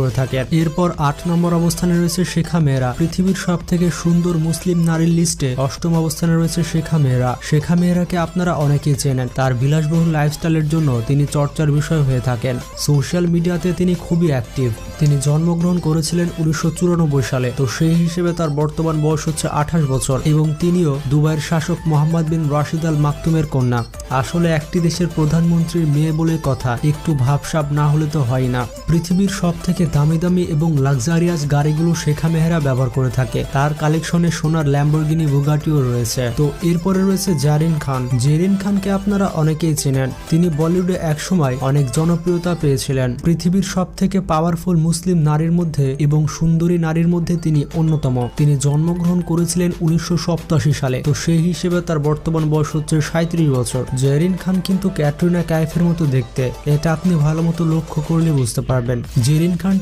করে থাকেন। এরপর 8 নম্বর অবস্থানে রয়েছে শেখা মেহরা। পৃথিবীর সব থেকে সুন্দর মুসলিম নারীর লিস্টে 8ম অবস্থানে রয়েছে শেখা মেহরা। শেখা মেহরাকে আপনারা অনেকেই চেনেন, তার বিলাসবহুল লাইফস্টাইলের জন্য তিনি চর্চার বিষয় হয়ে থাকেন। সোশ্যাল মিডিয়াতে তিনি খুবই অ্যাক্টিভ। তিনি জন্মগ্রহণ করেছিলেন 1994 সালে, তো সেই হিসেবে তার বর্তমান বয়স হচ্ছে 28 বছর এবং তিনিও দুবাইয়ের শাসক মোহাম্মদ বিন রাশিদ আল মাকতুমের কন্যা। আসলে একটি দেশের প্রধানমন্ত্রীর মেয়ে বলে কথা, একটু ভাবসাব না হলে তো হয় না। পৃথিবীর সব থেকে দামি দামি এবং লাক্সারিয়াস গাড়িগুলো শেখা মেহরা ব্যবহার করে থাকে। তার কালেকশনে সোনার ল্যাম্বরগিনি বুগাটিও রয়েছে। তো এরপরে রয়েছে জারিন খান। জেরিন খানকে আপনারা অনেকেই চেনেন, তিনি বলিউডে একসময় অনেক জনপ্রিয়তা পেয়েছিলেন। পৃথিবীর সব থেকে পাওয়ারফুল মুসলিম নারীর মধ্যে এবং সুন্দরী নারীর মধ্যে তিনি অন্যতম। তিনি জন্মগ্রহণ করেছিলেন 1987 সালে, তো সেই হিসেবে তার বর্তমান বয়স হচ্ছে 37 বছর। জেরিন খান কিন্তু ক্যাটরিনা কাইফের মতো দেখতে, এটা আপনি ভালো মতো লক্ষ্য করলে বুঝতে পারবেন। জেরিন খান